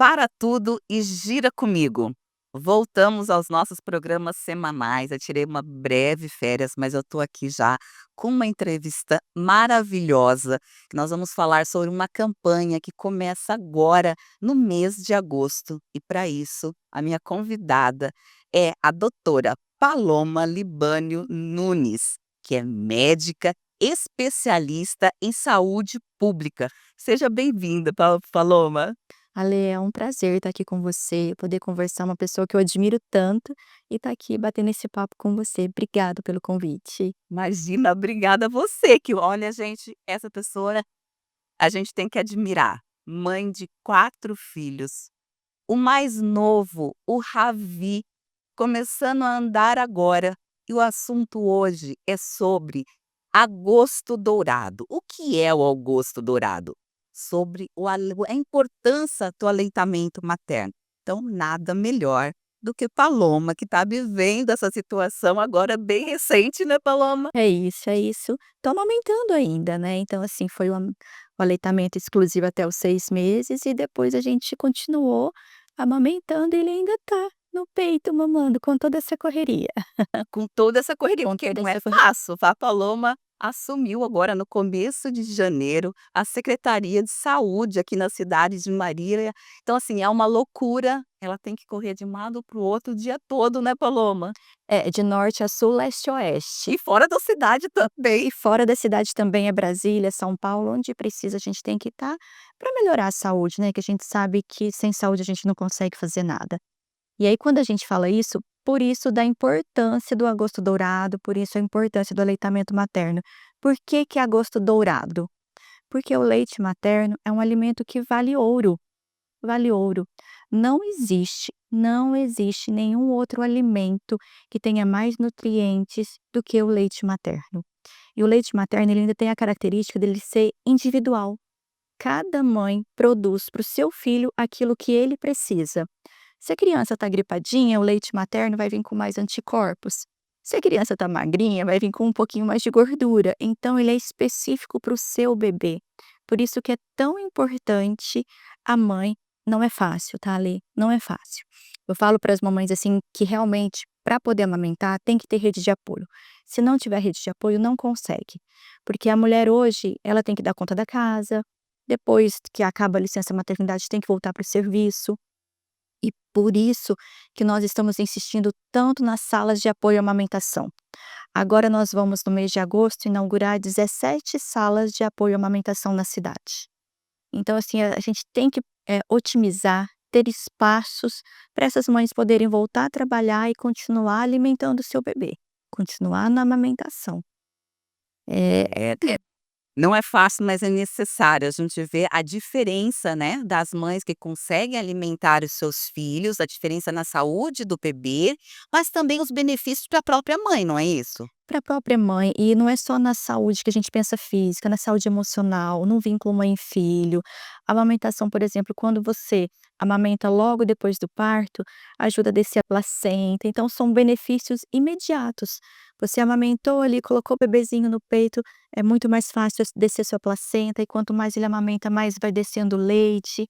Para tudo e gira comigo. Voltamos aos nossos programas semanais. Eu tirei uma breve férias, mas eu estou aqui já com uma entrevista maravilhosa, que nós vamos falar sobre uma campanha que começa agora, no mês de agosto. E para isso, a minha convidada é a doutora Paloma Libânio Nunes, que é médica especialista em saúde pública. Seja bem-vinda, Paloma. Ale, é um prazer estar aqui com você, poder conversar uma pessoa que eu admiro tanto e estar aqui batendo esse papo com você. Obrigado pelo convite. Imagina, obrigada a você que olha, gente, essa pessoa a gente tem que admirar. Mãe de 4 filhos. O mais novo, o Ravi, começando a andar agora. E o assunto hoje é sobre agosto dourado. O que é o agosto dourado? Sobre a importância do aleitamento materno. Então, nada melhor do que Paloma, que está vivendo essa situação agora bem recente, né, Paloma? É isso, é isso. Tô amamentando ainda, né? Então, assim, foi o aleitamento exclusivo até os 6 meses e depois a gente continuou amamentando e ele ainda tá no peito, mamando, com toda essa correria. Com toda essa correria, Com porque toda não é essa correria. fácil. A Paloma assumiu agora no começo de janeiro a Secretaria de Saúde aqui na cidade de Marília. Então, assim, é uma loucura, ela tem que correr de um lado para o outro o dia todo, né, Paloma? É, de norte a sul, leste a oeste. E fora da cidade também. E fora da cidade também é Brasília, São Paulo, onde precisa a gente tem que estar para melhorar a saúde, né, que a gente sabe que sem saúde a gente não consegue fazer nada. E aí quando a gente fala isso, por isso da importância do agosto dourado, por isso a importância do aleitamento materno. Por que que é agosto dourado? Porque o leite materno é um alimento que vale ouro, vale ouro. Não existe nenhum outro alimento que tenha mais nutrientes do que o leite materno. E o leite materno, ele ainda tem a característica dele ser individual. Cada mãe produz para o seu filho aquilo que ele precisa. Se a criança está gripadinha, o leite materno vai vir com mais anticorpos. Se a criança está magrinha, vai vir com um pouquinho mais de gordura. Então, ele é específico para o seu bebê. Por isso que é tão importante a mãe. Não é fácil, tá, Ale? Não é fácil. Eu falo para as mamães assim que realmente, para poder amamentar, tem que ter rede de apoio. Se não tiver rede de apoio, não consegue. Porque a mulher hoje, ela tem que dar conta da casa, depois que acaba a licença maternidade, tem que voltar para o serviço. E por isso que nós estamos insistindo tanto nas salas de apoio à amamentação. Agora nós vamos, no mês de agosto, inaugurar 17 salas de apoio à amamentação na cidade. Então, assim, a gente tem que otimizar, ter espaços para essas mães poderem voltar a trabalhar e continuar alimentando o seu bebê, continuar na amamentação. É, É, não é fácil, mas é necessário. A gente vê a diferença, né, das mães que conseguem alimentar os seus filhos, a diferença na saúde do bebê, mas também os benefícios para a própria mãe, não é isso? para a própria mãe, e não é só na saúde que a gente pensa física, na saúde emocional, no vínculo mãe e filho. A amamentação, por exemplo, quando você amamenta logo depois do parto, ajuda a descer a placenta, então são benefícios imediatos. Você amamentou ali, colocou o bebezinho no peito, é muito mais fácil descer sua placenta, e quanto mais ele amamenta, mais vai descendo o leite.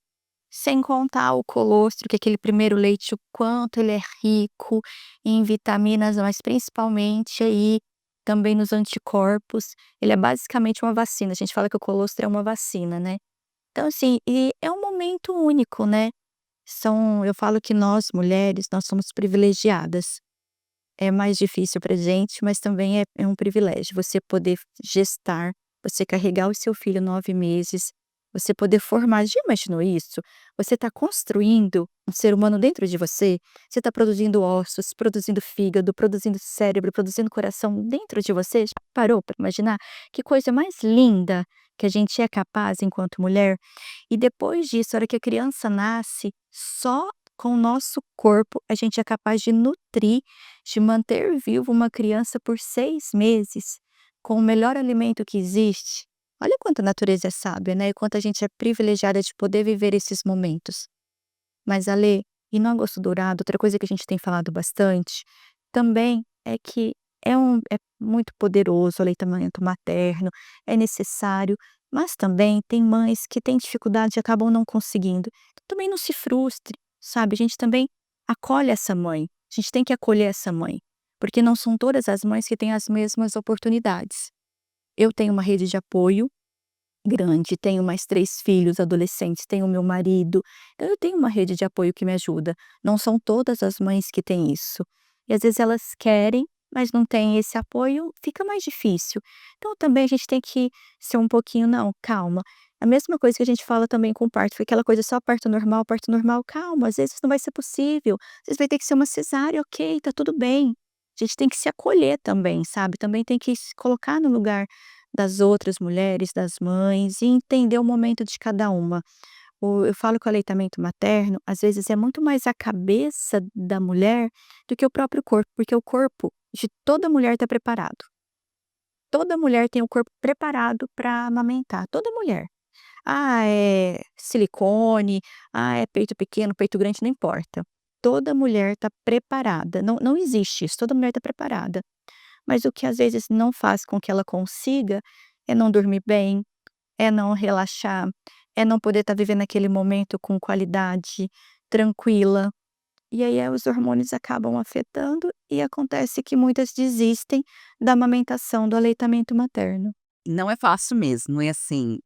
Sem contar o colostro, que é aquele primeiro leite, o quanto ele é rico em vitaminas, mas principalmente aí também nos anticorpos. Ele é basicamente uma vacina, a gente fala que o colostro é uma vacina, né. Então assim, e é um momento único, né. Eu falo que nós mulheres, nós somos privilegiadas. É mais difícil pra gente, mas também é um privilégio você poder gestar, você carregar o seu filho 9 meses, você poder formar. Já imaginou isso? Você está construindo um ser humano dentro de você está produzindo ossos, produzindo fígado, produzindo cérebro, produzindo coração dentro de você. Já parou para imaginar? Que coisa mais linda que a gente é capaz enquanto mulher. E depois disso, a hora que a criança nasce, só com o nosso corpo a gente é capaz de nutrir, de manter vivo uma criança por 6 meses, com o melhor alimento que existe. Olha quanto a natureza é sábia, né, e quanto a gente é privilegiada de poder viver esses momentos. Mas Ale, e no agosto dourado, outra coisa que a gente tem falado bastante, também é que é muito poderoso o aleitamento materno, é necessário, Mas também tem mães que têm dificuldade e acabam não conseguindo. Também não se frustre, sabe, a gente também acolhe essa mãe, a gente tem que acolher essa mãe, porque não são todas as mães que têm as mesmas oportunidades. Eu tenho uma rede de apoio grande, tenho mais 3 filhos adolescentes, tenho meu marido, então eu tenho uma rede de apoio que me ajuda. Não são todas as mães que têm isso. E às vezes elas querem, mas não têm esse apoio, fica mais difícil. Então também a gente tem que ser um pouquinho: "Não, calma". A mesma coisa que a gente fala também com o parto, foi aquela coisa só parto normal, calma, às vezes não vai ser possível, às vezes vai ter que ser uma cesárea, ok, tá tudo bem. A gente tem que se acolher também, sabe, também tem que se colocar no lugar das outras mulheres, das mães, e entender o momento de cada uma. Eu falo que o aleitamento materno, às vezes, é muito mais a cabeça da mulher do que o próprio corpo, porque o corpo de toda mulher está preparado. Toda mulher tem o corpo preparado para amamentar, toda mulher. Ah, é silicone, ah, é peito pequeno, peito grande, não importa. Toda mulher está preparada, não existe isso, toda mulher está preparada. Mas o que às vezes não faz com que ela consiga, é não dormir bem, é não relaxar, é não poder estar vivendo aquele momento com qualidade, tranquila. E aí, os hormônios acabam afetando e acontece que muitas desistem da amamentação, do aleitamento materno. Não é fácil mesmo, é assim,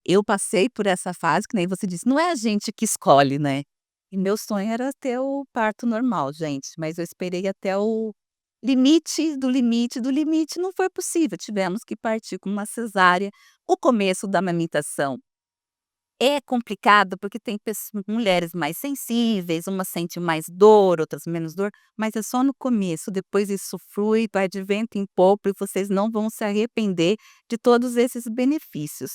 eu passei por essa fase que nem você disse, não é a gente que escolhe, né. E meu sonho era ter o parto normal, gente, mas eu esperei até o limite do limite do limite, não foi possível, tivemos que partir com uma cesárea. O começo da amamentação é complicado, porque tem mulheres mais sensíveis, umas sentem mais dor, outras menos dor, mas é só no começo, depois isso flui, vai de vento em popa e vocês não vão se arrepender de todos esses benefícios.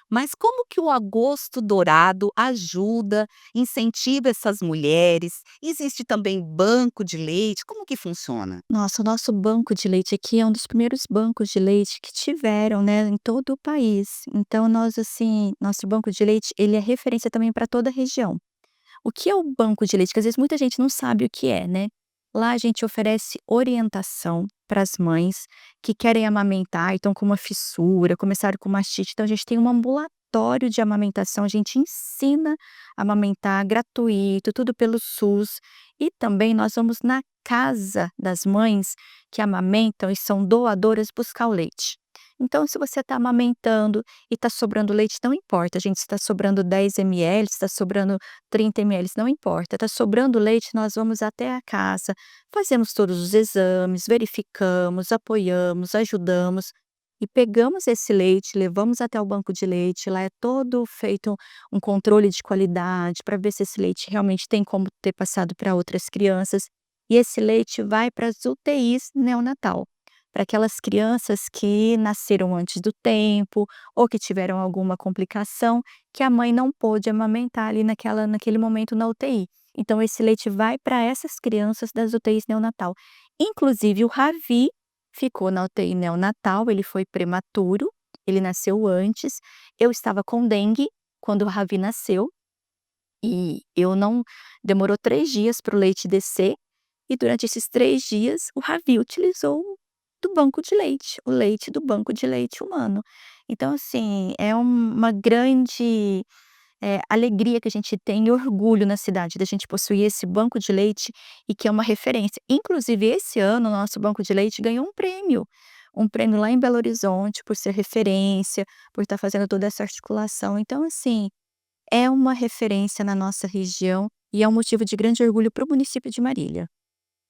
Mas como que o agosto dourado ajuda, incentiva essas mulheres? Existe também banco de leite, como que funciona? Nossa, o nosso banco de leite aqui é um dos primeiros bancos de leite que tiveram, né, em todo o país. Então nós, assim, nosso banco de leite, ele é referência também para toda a região. O que é o banco de leite? Que às vezes muita gente não sabe o que é, né. Lá a gente oferece orientação para as mães que querem amamentar e estão com uma fissura, começaram com mastite, então a gente tem um ambulatório de amamentação, a gente ensina a amamentar gratuito, tudo pelo SUS. E também nós vamos na casa das mães que amamentam e são doadoras buscar o leite. Então, se você está amamentando e está sobrando leite, não importa, gente, se está sobrando 10 ml, se está sobrando 30 ml, não importa. Está sobrando leite, nós vamos até a casa, fazemos todos os exames, verificamos, apoiamos, ajudamos e pegamos esse leite, levamos até o banco de leite. Lá é todo feito um controle de qualidade para ver se esse leite realmente tem como ter passado para outras crianças. E esse leite vai para as UTIs neonatal, para aquelas crianças que nasceram antes do tempo ou que tiveram alguma complicação que a mãe não pôde amamentar ali naquele momento na UTI. Então esse leite vai para essas crianças das UTIs neonatal. Inclusive o Ravi ficou na UTI neonatal, ele foi prematuro, ele nasceu antes. Eu estava com dengue quando o Ravi nasceu, e eu não demorou 3 dias para o leite descer, e durante esses 3 dias o Ravi utilizou do banco de leite, o leite do banco de leite humano. Então assim, é uma grande, alegria que a gente tem e orgulho na cidade da gente possuir esse banco de leite e que é uma referência. Inclusive esse ano o nosso banco de leite ganhou um prêmio lá em Belo Horizonte por ser referência, por estar fazendo toda essa articulação. Então assim, é uma referência na nossa região e é um motivo de grande orgulho para o município de Marília.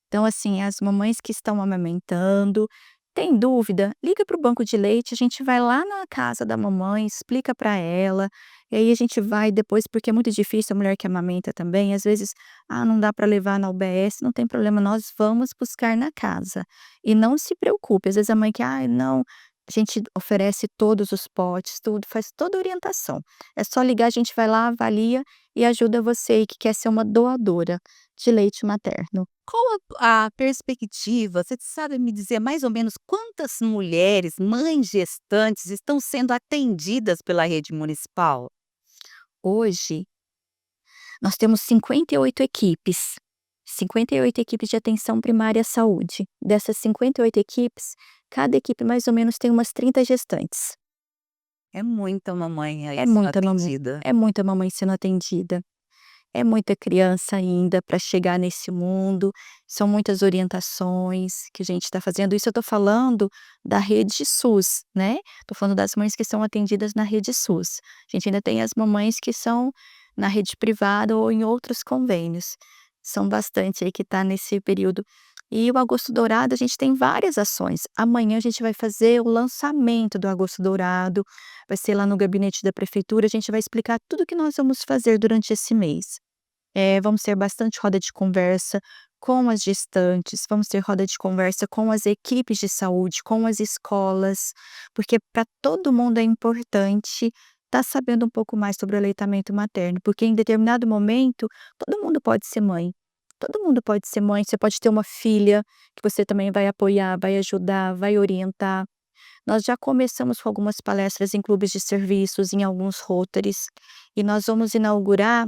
Então, assim, as mamães que estão amamentando, tem dúvida, liga para o banco de leite, a gente vai lá na casa da mamãe, explica para ela, e aí a gente vai depois, porque é muito difícil a mulher que amamenta também, às vezes, ah, não dá para levar na UBS, não tem problema, nós vamos buscar na casa. E não se preocupe, às vezes a mãe que, ah, não, a gente oferece todos os potes, tudo, faz toda a orientação. É só ligar, a gente vai lá, avalia e ajuda você aí que quer ser uma doadora de leite materno. Qual a perspectiva? Você sabe me dizer mais ou menos quantas mulheres, mães gestantes, estão sendo atendidas pela rede municipal? Hoje, nós temos 58 equipes, 58 equipes de atenção primária à saúde. Dessas 58 equipes, cada equipe mais ou menos tem umas 30 gestantes. É muita mamãe aí É sendo muita mamãe atendida. é muita mamãe sendo atendida. É muita criança ainda para chegar nesse mundo, são muitas orientações que a gente está fazendo. Isso eu estou falando da rede SUS, né, estou falando das mães que são atendidas na rede SUS. A gente ainda tem as mamães que são na rede privada ou em outros convênios. São bastante aí que está nesse período. E o Agosto Dourado, a gente tem várias ações. Amanhã a gente vai fazer o lançamento do Agosto Dourado, vai ser lá no gabinete da prefeitura, a gente vai explicar tudo o que nós vamos fazer durante esse mês. Vamos ter bastante roda de conversa com as gestantes, vamos ter roda de conversa com as equipes de saúde, com as escolas, porque para todo mundo é importante estar sabendo um pouco mais sobre o aleitamento materno, porque em determinado momento todo mundo pode ser mãe. Todo mundo pode ser mãe, você pode ter uma filha que você também vai apoiar, vai ajudar, vai orientar. Nós já começamos com algumas palestras em clubes de serviços, em alguns Rotaries, e nós vamos inaugurar,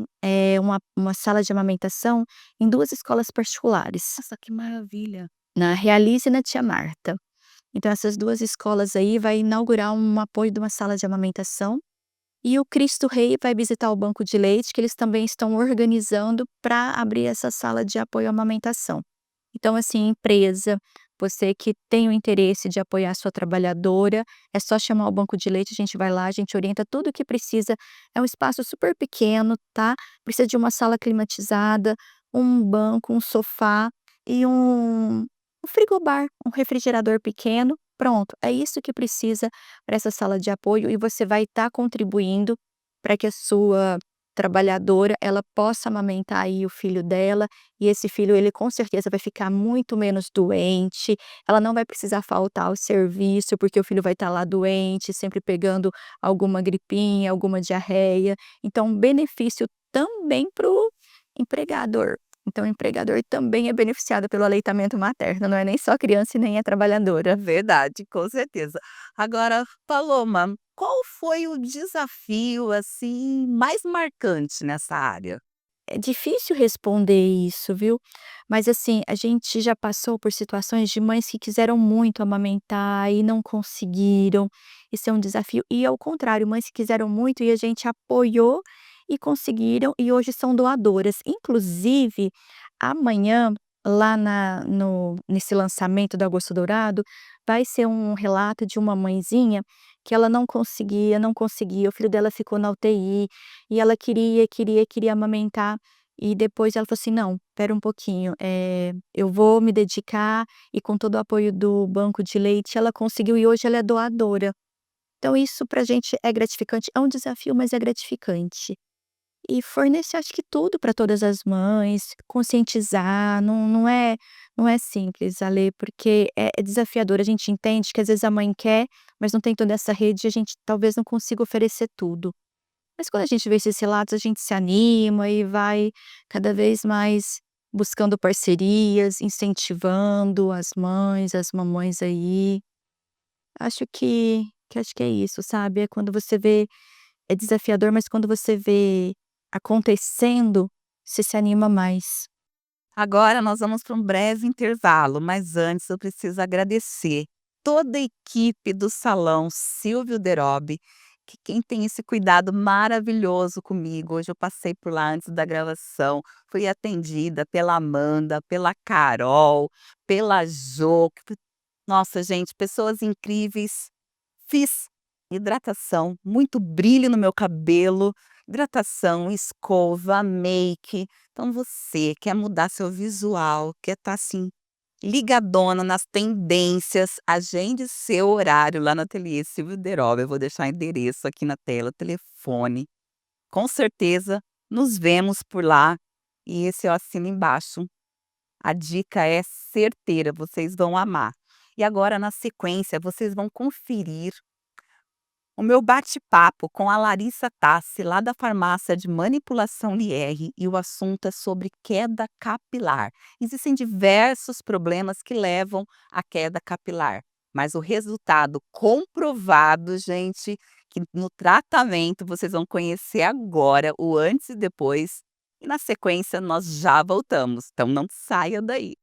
uma sala de amamentação em 2 escolas particulares, Nossa, que maravilha. na Realize e na Tia Marta. Então essas 2 escolas aí vai inaugurar um apoio de uma sala de amamentação, e o Cristo Rei vai visitar o banco de leite, que eles também estão organizando para abrir essa sala de apoio à amamentação. Então, assim, empresa, você que tem o interesse de apoiar a sua trabalhadora, é só chamar o banco de leite, a gente vai lá, a gente orienta tudo o que precisa. É um espaço super pequeno, tá? Precisa de uma sala climatizada, um banco, um sofá e um frigobar, um refrigerador pequeno. Pronto, é isso que precisa para essa sala de apoio e você vai estar contribuindo para que a sua trabalhadora, ela possa amamentar aí o filho dela, e esse filho ele com certeza vai ficar muito menos doente, ela não vai precisar faltar ao serviço, porque o filho vai estar lá doente, sempre pegando alguma gripinha, alguma diarreia, então um benefício também para o empregador. Então o empregador também é beneficiado pelo aleitamento materno, não é nem só a criança e nem a trabalhadora. Verdade, com certeza. Agora, Paloma, qual foi o desafio, assim, mais marcante nessa área? É difícil responder isso, viu. Mas, assim, a gente já passou por situações de mães que quiseram muito amamentar e não conseguiram. Isso é um desafio. E ao contrário, mães que quiseram muito e a gente apoiou e conseguiram e hoje são doadoras. Inclusive, amanhã, lá na no nesse lançamento do Agosto Dourado, vai ser um relato de uma mãezinha que ela não conseguia, o filho dela ficou na UTI, e ela queria amamentar, e depois ela falou assim: "Não, espera um pouquinho, eu vou me dedicar", e com todo o apoio do banco de leite ela conseguiu e hoje ela é doadora. Então isso pra gente é gratificante, é um desafio, mas é gratificante. E fornecer acho que tudo para todas as mães, conscientizar, não é simples, Ale, porque é desafiador, a gente entende que às vezes a mãe quer, mas não tem toda essa rede e a gente talvez não consiga oferecer tudo. Mas quando a gente vê esses relatos, a gente se anima e vai cada vez mais buscando parcerias, incentivando as mães, as mamães aí. Acho que é isso, sabe, é quando você vê é desafiador, mas quando você vê acontecendo, você se anima mais. Agora nós vamos para um breve intervalo, mas antes eu preciso agradecer toda a equipe do Salão Silvio Derobi, que quem tem esse cuidado maravilhoso comigo. Hoje eu passei por lá antes da gravação, fui atendida pela Amanda, pela Carol, pela Jo. Nossa, gente, pessoas incríveis. Fiz hidratação, muito brilho no meu cabelo, hidratação, escova, make. Então você quer mudar seu visual, quer estar assim ligadona nas tendências, agende seu horário lá no ateliê Silvio Deroba. Eu vou deixar o endereço aqui na tela, telefone. Com certeza nos vemos por lá e esse eu assino embaixo. A dica é certeira, vocês vão amar. E agora, na sequência, vocês vão conferir o meu bate-papo com a Larissa Tassi, lá da farmácia de manipulação Lier, e o assunto é sobre queda capilar. Existem diversos problemas que levam à queda capilar, mas o resultado comprovado, gente, que no tratamento vocês vão conhecer agora o antes e depois, e na sequência nós já voltamos, então não saia daí.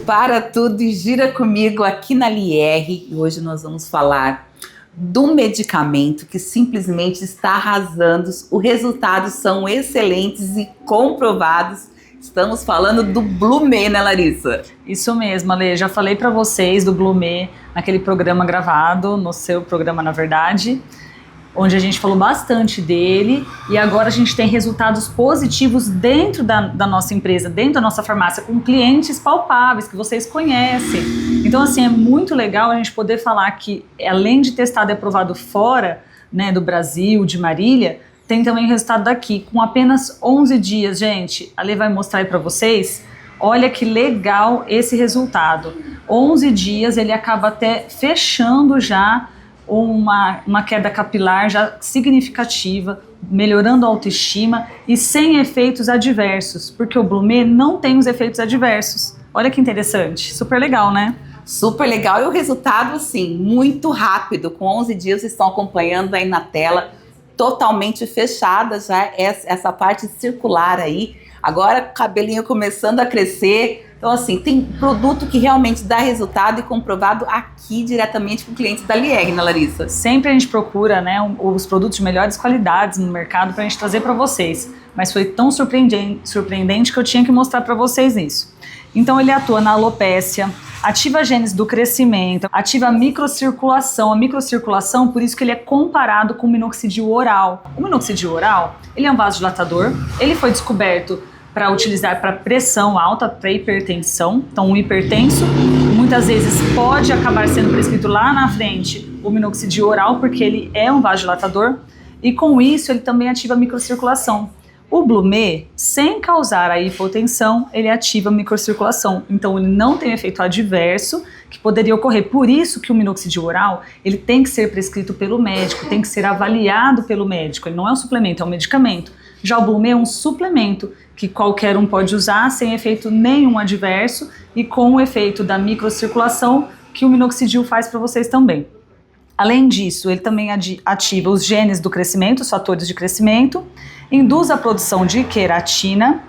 Para tudo e gira comigo aqui na Lier, e hoje nós vamos falar do medicamento que simplesmente está arrasando. Os resultados são excelentes e comprovados. Estamos falando do Blumê, né, Larissa? Isso mesmo, Ale. Já falei para vocês do Blumê naquele programa gravado, no seu programa, na verdade, onde a gente falou bastante dele, e agora a gente tem resultados positivos dentro da nossa empresa, dentro da nossa farmácia, com clientes palpáveis que vocês conhecem. Então, assim, é muito legal a gente poder falar que, além de testado e aprovado fora, né, do Brasil, de Marília, tem também resultado daqui, com apenas 11 dias, gente. A Lê vai mostrar aí para vocês. Olha que legal esse resultado. 11 dias, ele acaba até fechando já uma queda capilar já significativa, melhorando a autoestima e sem efeitos adversos, porque o Blumê não tem os efeitos adversos. Olha que interessante, super legal, né? Super legal, e o resultado, assim, muito rápido. Com 11 dias, vocês estão acompanhando aí na tela, totalmente fechada já essa parte circular aí. Agora, cabelinho começando a crescer. Então, assim, tem produto que realmente dá resultado e comprovado aqui diretamente com clientes da Lieg, né, Larissa? Sempre a gente procura, né, os produtos de melhores qualidades no mercado para a gente trazer para vocês. Mas foi tão surpreendente que eu tinha que mostrar para vocês isso. Então, ele atua na alopécia, ativa genes do crescimento, ativa a microcirculação. A microcirculação, por isso que ele é comparado com o minoxidil oral. O minoxidil oral, ele é um vasodilatador, ele foi descoberto para utilizar para pressão alta, para hipertensão. Então, um hipertenso, muitas vezes pode acabar sendo prescrito lá na frente o minoxidil oral, porque ele é um vasodilatador, e com isso ele também ativa a microcirculação. O Blumê, sem causar a hipotensão, ele ativa a microcirculação. Então, ele não tem efeito adverso que poderia ocorrer. Por isso que o minoxidil oral, ele tem que ser prescrito pelo médico, tem que ser avaliado pelo médico. Ele não é um suplemento, é um medicamento. Já o Blumê é um suplemento que qualquer um pode usar sem efeito nenhum adverso e com o efeito da microcirculação que o minoxidil faz para vocês também. Além disso, ele também ativa os genes do crescimento, os fatores de crescimento, induz a produção de queratina,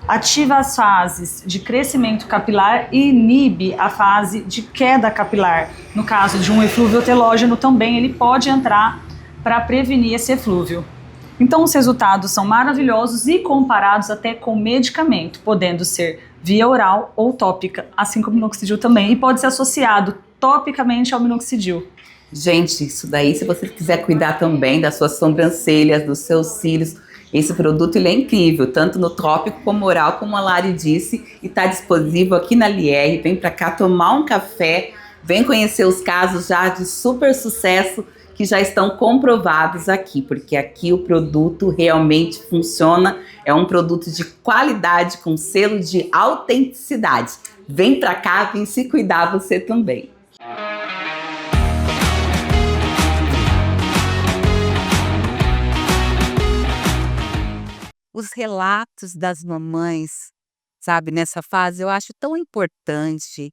ativa as fases de crescimento capilar e inibe a fase de queda capilar. No caso de um eflúvio telógeno também ele pode entrar para prevenir esse eflúvio. Então os resultados são maravilhosos e comparados até com medicamento, podendo ser via oral ou tópica, assim como o minoxidil também, e pode ser associado topicamente ao minoxidil. Gente, isso daí, se você quiser cuidar também das suas sobrancelhas, dos seus cílios, esse produto ele é incrível, tanto no tópico como oral, como a Lari disse, e está disponível aqui na Lier. Vem para cá tomar um café, vem conhecer os casos já de super sucesso que já estão comprovados aqui, porque aqui o produto realmente funciona, é um produto de qualidade com selo de autenticidade. Vem para cá, vem se cuidar você também. Os relatos das mamães, sabe, nessa fase, eu acho tão importante.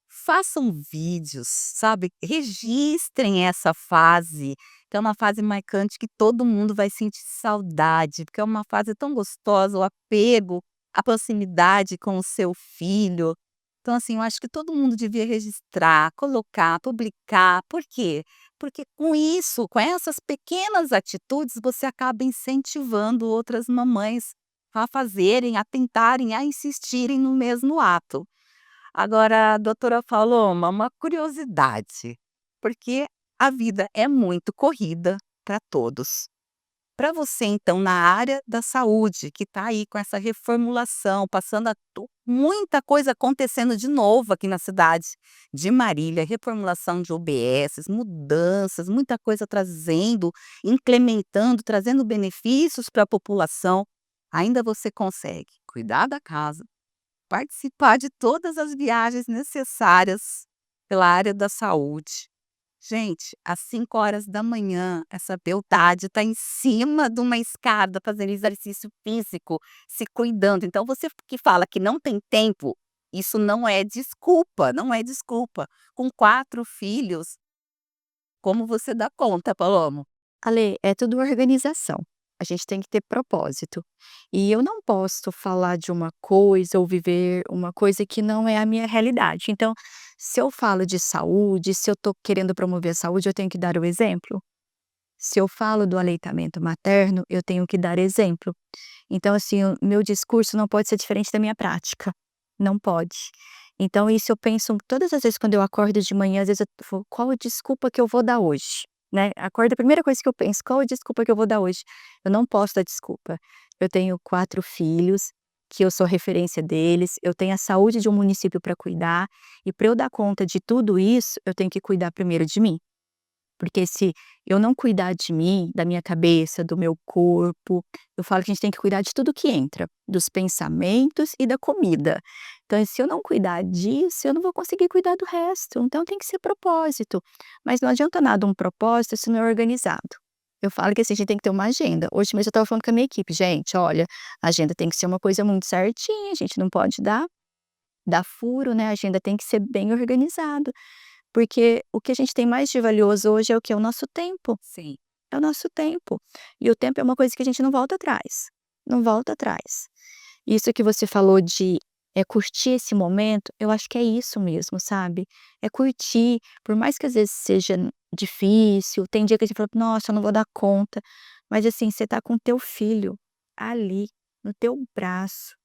Façam vídeos, sabe, registrem essa fase, que é uma fase marcante que todo mundo vai sentir saudade, porque é uma fase tão gostosa, o apego, a proximidade com o seu filho. Então, assim, eu acho que todo mundo devia registrar, colocar, publicar. Por quê? Porque com isso, com essas pequenas atitudes, você acaba incentivando outras mamães a fazerem, a tentarem, a insistirem no mesmo ato. Agora, doutora Paloma, uma curiosidade, porque a vida é muito corrida para todos. Para você, então, na área da saúde, que está aí com essa reformulação, passando muita coisa acontecendo de novo aqui na cidade de Marília, reformulação de OBS, mudanças, muita coisa trazendo, incrementando, trazendo benefícios para a população, ainda você consegue cuidar da casa, participar de todas as viagens necessárias pela área da saúde. Gente, às 5 horas da manhã, essa beldade está em cima de uma escada fazendo exercício físico, se cuidando. Então, você que fala que não tem tempo, isso não é desculpa, não é desculpa. Com 4 filhos, como você dá conta, Paloma? Ale, é tudo organização. A gente tem que ter propósito. E eu não posso falar de uma coisa ou viver uma coisa que não é a minha realidade. Então, se eu falo de saúde, se eu estou querendo promover a saúde, eu tenho que dar o exemplo. Se eu falo do aleitamento materno, eu tenho que dar exemplo. Então, assim, o meu discurso não pode ser diferente da minha prática. Não pode. Então, isso eu penso todas as vezes quando eu acordo de manhã, às vezes eu falo: "Qual a desculpa que eu vou dar hoje?", né. Acordo, a primeira coisa que eu penso: "Qual a desculpa que eu vou dar hoje?". Eu não posso dar desculpa. Eu tenho 4 filhos, que eu sou referência deles, eu tenho a saúde de um município para cuidar, e para eu dar conta de tudo isso, eu tenho que cuidar primeiro de mim. Porque se eu não cuidar de mim, da minha cabeça, do meu corpo, eu falo que a gente tem que cuidar de tudo que entra, dos pensamentos e da comida. Então, se eu não cuidar disso, eu não vou conseguir cuidar do resto. Então, tem que ser propósito. Mas não adianta nada um propósito se não é organizado. Eu falo que assim, a gente tem que ter uma agenda. Hoje mesmo eu estava falando com a minha equipe, gente, olha, a agenda tem que ser uma coisa muito certinha, a gente não pode dar furo, né? A agenda tem que ser bem organizada. Porque o que a gente tem mais de valioso hoje é o que? É o nosso tempo, Sim. é o nosso tempo. E o tempo é uma coisa que a gente não volta atrás, não volta atrás. Isso que você falou de, curtir esse momento, eu acho que é isso mesmo, sabe. É curtir, por mais que às vezes seja difícil, tem dia que a gente fala: "Nossa, eu não vou dar conta", mas assim, você tá com teu filho ali, no teu braço,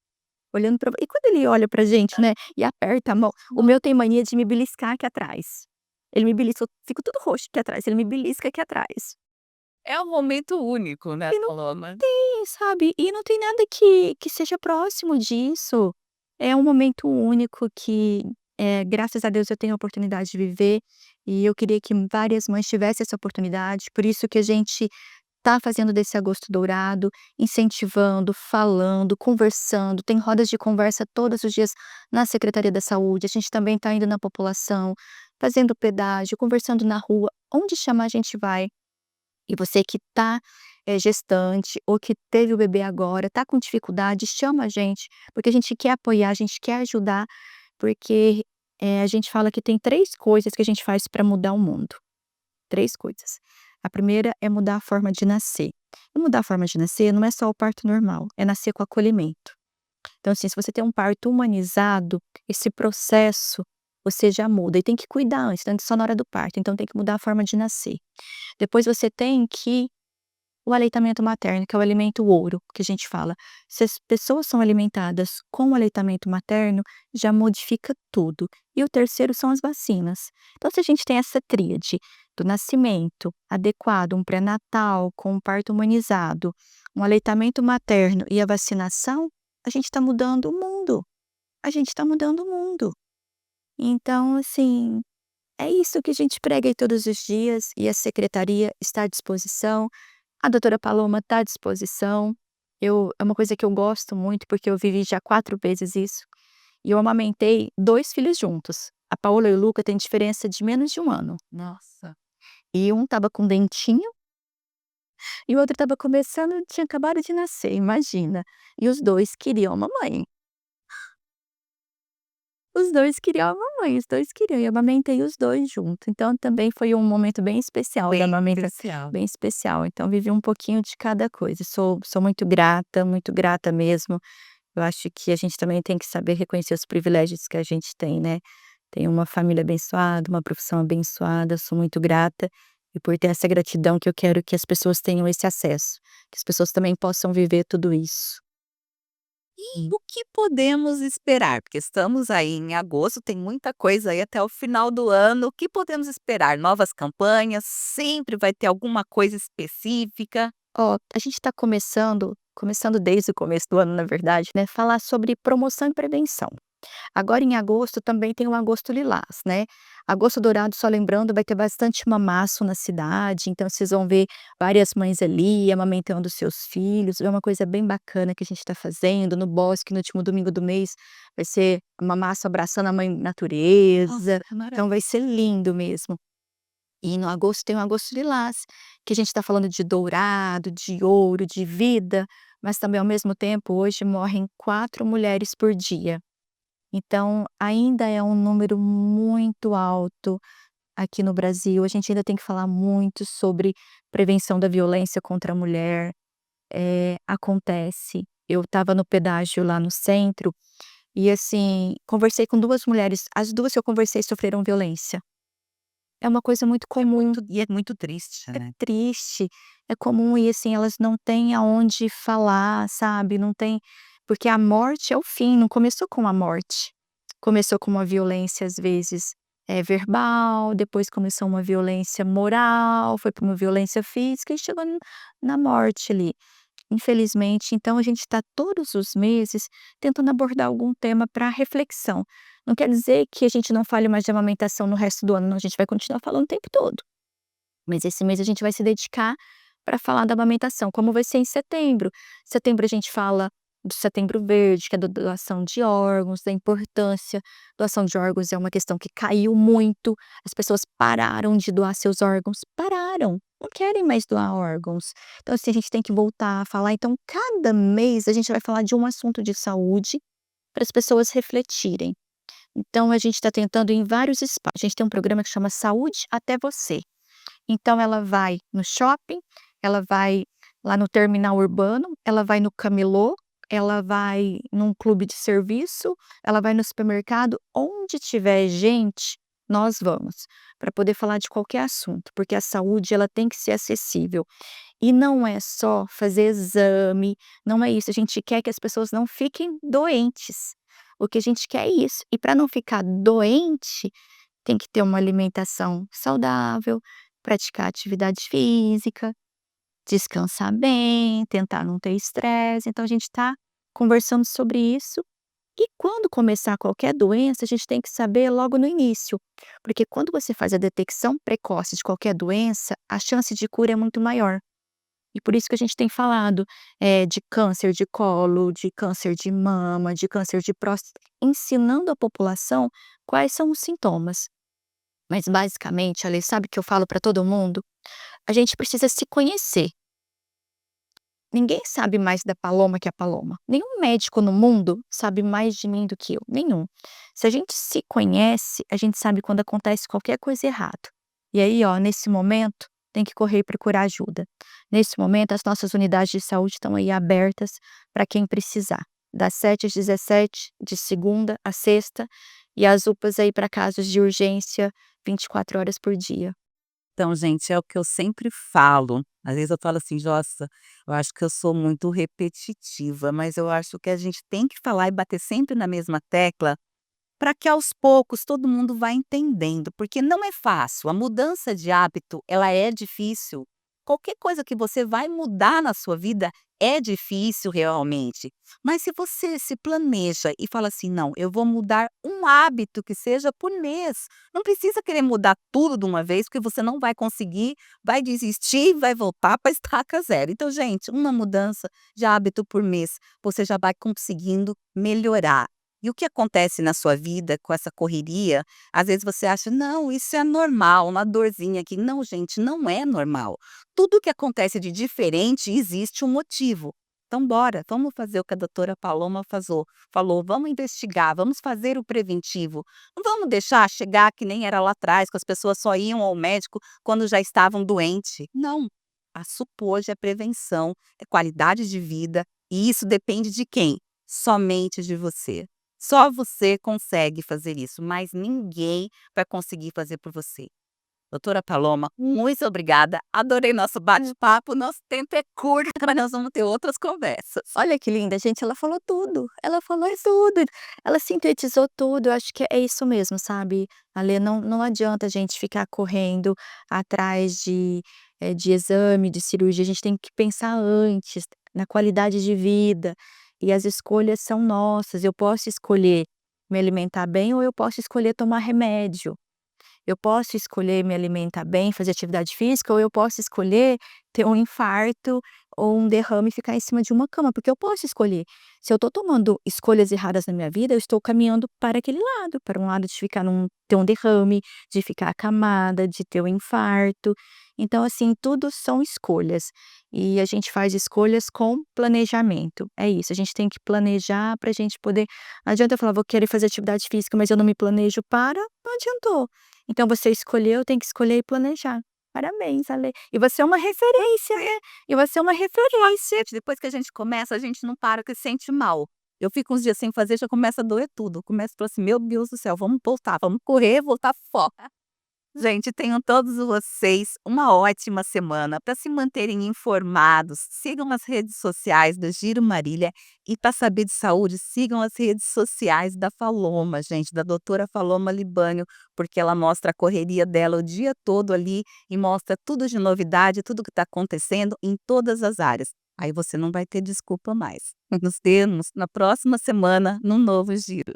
olhando pra e quando ele olha pra gente, né, e aperta a mão, o meu tem mania de me beliscar aqui atrás. Ele me belisca, eu fico tudo roxo aqui atrás, ele me belisca aqui atrás. É um momento único, né, E não Paloma? tem, sabe, e não tem nada que seja próximo disso. É um momento único que, graças a Deus eu tenho a oportunidade de viver, e eu queria que várias mães tivessem essa oportunidade, por isso que a gente tá fazendo desse agosto dourado, incentivando, falando, conversando, tem rodas de conversa todos os dias na Secretaria da Saúde, a gente também tá indo na população, fazendo pedágio, conversando na rua, onde chamar a gente vai. E você que tá, gestante ou que teve o bebê agora, tá com dificuldade, chama a gente, porque a gente quer apoiar, a gente quer ajudar, porque, a gente fala que tem 3 coisas que a gente faz para mudar o mundo. 3 coisas. A primeira é mudar a forma de nascer. E mudar a forma de nascer não é só o parto normal, é nascer com acolhimento. Então, assim, se você tem um parto humanizado, esse processo você já muda e tem que cuidar antes, não é só na hora do parto, então tem que mudar a forma de nascer. Depois você tem que o aleitamento materno, que é o alimento ouro, que a gente fala. Se as pessoas são alimentadas com o aleitamento materno, já modifica tudo. E o terceiro são as vacinas. Então, se a gente tem essa tríade do nascimento adequado, um pré-natal com um parto humanizado, um aleitamento materno e a vacinação, a gente está mudando o mundo. A gente está mudando o mundo. Então, assim, é isso que a gente prega aí todos os dias e a secretaria está à disposição. A doutora Paloma está à disposição. É uma coisa que eu gosto muito, porque eu vivi já 4 vezes isso, e eu amamentei 2 filhos juntos. A Paola e o Luca têm diferença de menos de 1 ano. Nossa. E um estava com dentinho, e o outro estava começando, tinha acabado de nascer, imagina. E os 2 queriam a mamãe. Os 2 queriam a mamãe, os 2 queriam, e eu amamentei os 2 junto. Então também foi um momento bem especial da Bem amamenta especial. bem especial. Então vivi um pouquinho de cada coisa. Sou muito grata mesmo. Eu acho que a gente também tem que saber reconhecer os privilégios que a gente tem, né. Tenho uma família abençoada, uma profissão abençoada, sou muito grata, e por ter essa gratidão que eu quero que as pessoas tenham esse acesso, que as pessoas também possam viver tudo isso. E o que podemos esperar? Porque estamos aí em agosto, tem muita coisa aí até o final do ano. O que podemos esperar? Novas campanhas? Sempre vai ter alguma coisa específica? Ó, a gente está começando desde o começo do ano, na verdade, né, falar sobre promoção e prevenção. Agora em agosto também tem o agosto lilás, né. Agosto dourado, só lembrando, vai ter bastante mamaço na cidade, então vocês vão ver várias mães ali amamentando seus filhos, é uma coisa bem bacana que a gente está fazendo no bosque, no último domingo do mês, vai ser mamaço abraçando a mãe natureza, Nossa, que maravilha. então vai ser lindo mesmo. E no agosto tem o agosto lilás, que a gente está falando de dourado, de ouro, de vida, mas também ao mesmo tempo hoje morrem 4 mulheres por dia. Então ainda é um número muito alto aqui no Brasil, a gente ainda tem que falar muito sobre prevenção da violência contra a mulher, acontece. Eu estava no pedágio lá no centro e, assim, conversei com 2 mulheres, as 2 que eu conversei sofreram violência. É uma coisa muito comum, E é muito triste, é né. triste, é comum e, assim, elas não têm aonde falar, sabe, não tem porque a morte é o fim, não começou com a morte. Começou com uma violência, às vezes, verbal, depois começou uma violência moral, foi para uma violência física e chegou na morte ali. Infelizmente, então a gente está todos os meses tentando abordar algum tema para reflexão. Não quer dizer que a gente não fale mais de amamentação no resto do ano, não, a gente vai continuar falando o tempo todo. Mas esse mês a gente vai se dedicar para falar da amamentação, como vai ser em setembro. Setembro a gente fala do Setembro Verde, que é da doação de órgãos, da importância. Doação de órgãos é uma questão que caiu muito, as pessoas pararam de doar seus órgãos, pararam, não querem mais doar órgãos. Então, assim, a gente tem que voltar a falar. Então, cada mês a gente vai falar de um assunto de saúde para as pessoas refletirem. Então, a gente está tentando em vários espaços. A gente tem um programa que chama Saúde Até Você. Então ela vai no shopping, ela vai lá no terminal urbano, ela vai no camelô, ela vai num clube de serviço, ela vai no supermercado, onde tiver gente, nós vamos, para poder falar de qualquer assunto, porque a saúde ela tem que ser acessível. E não é só fazer exame, não é isso, a gente quer que as pessoas não fiquem doentes. O que a gente quer é isso. E para não ficar doente, tem que ter uma alimentação saudável, praticar atividade física, descansar bem, tentar não ter estresse. Então a gente está conversando sobre isso. E quando começar qualquer doença, a gente tem que saber logo no início, porque quando você faz a detecção precoce de qualquer doença, a chance de cura é muito maior. E por isso que a gente tem falado, de câncer de colo, de câncer de mama, de câncer de próstata, ensinando a população quais são os sintomas. Mas basicamente, Ale, sabe o que eu falo para todo mundo? A gente precisa se conhecer. Ninguém sabe mais da Paloma que a Paloma. Nenhum médico no mundo sabe mais de mim do que eu, nenhum. Se a gente se conhece, a gente sabe quando acontece qualquer coisa errada. E aí, ó, nesse momento, tem que correr e procurar ajuda. Nesse momento, as nossas unidades de saúde estão aí abertas para quem precisar. Das 7 às 17, de segunda a sexta, e as UPAs aí para casos de urgência 24 horas por dia. Então, gente, é o que eu sempre falo. Às vezes eu falo assim: "Nossa, eu acho que eu sou muito repetitiva", mas eu acho que a gente tem que falar e bater sempre na mesma tecla, para que aos poucos todo mundo vá entendendo, porque não é fácil, a mudança de hábito, ela é difícil. Qualquer coisa que você vai mudar na sua vida é difícil realmente, mas se você se planeja e fala assim: "Não, eu vou mudar um hábito que seja por mês", não precisa querer mudar tudo de uma vez, porque você não vai conseguir, vai desistir e vai voltar para estaca zero. Então, gente, uma mudança de hábito por mês, você já vai conseguindo melhorar. E o que acontece na sua vida com essa correria, às vezes você acha: "Não, isso é normal, uma dorzinha aqui". Não, gente, não é normal. Tudo que acontece de diferente, existe um motivo. Então bora, vamos fazer o que a doutora Paloma falou, vamos investigar, vamos fazer o preventivo. Não vamos deixar chegar que nem era lá atrás, que as pessoas só iam ao médico quando já estavam doentes. Não, a supor hoje é prevenção, é qualidade de vida, e isso depende de quem? Somente de você. Só você consegue fazer isso, mas ninguém vai conseguir fazer por você. Doutora Paloma, muito obrigada. Adorei nosso bate-papo. Nosso tempo é curto, mas nós vamos ter outras conversas. Olha que linda, gente, ela falou tudo, ela falou tudo, ela sintetizou tudo, eu acho que é isso mesmo, sabe, Ale, não adianta a gente ficar correndo atrás de exame, de cirurgia, a gente tem que pensar antes, na qualidade de vida, e as escolhas são nossas, eu posso escolher me alimentar bem ou eu posso escolher tomar remédio. Eu posso escolher me alimentar bem, fazer atividade física, ou eu posso escolher ter um infarto ou um derrame e ficar em cima de uma cama, porque eu posso escolher. Se eu estou tomando escolhas erradas na minha vida, eu estou caminhando para aquele lado, para um lado de ficar ter um derrame, de ficar acamada, de ter um infarto. Então, assim, tudo são escolhas. E a gente faz escolhas com planejamento. É isso, a gente tem que planejar para a gente poder. Não adianta eu falar, vou querer fazer atividade física, mas eu não me planejo para, não adiantou. Então você escolheu, tem que escolher e planejar. Parabéns, Ale. E você é uma referência, né. E você é uma referência. Gente, depois que a gente começa, a gente não para, que sente mal. Eu fico uns dias sem fazer, já começa a doer tudo. Começo a falar assim: "Meu Deus do céu, vamos voltar, vamos correr, voltar foco". Gente, tenham todos vocês uma ótima semana. Para se manterem informados, sigam as redes sociais do Giro Marília e para saber de saúde, sigam as redes sociais da Faloma, gente, da doutora Faloma Libânio, porque ela mostra a correria dela o dia todo ali e mostra tudo de novidade, tudo que está acontecendo em todas as áreas. Aí você não vai ter desculpa mais. Nos vemos na próxima semana, num novo Giro.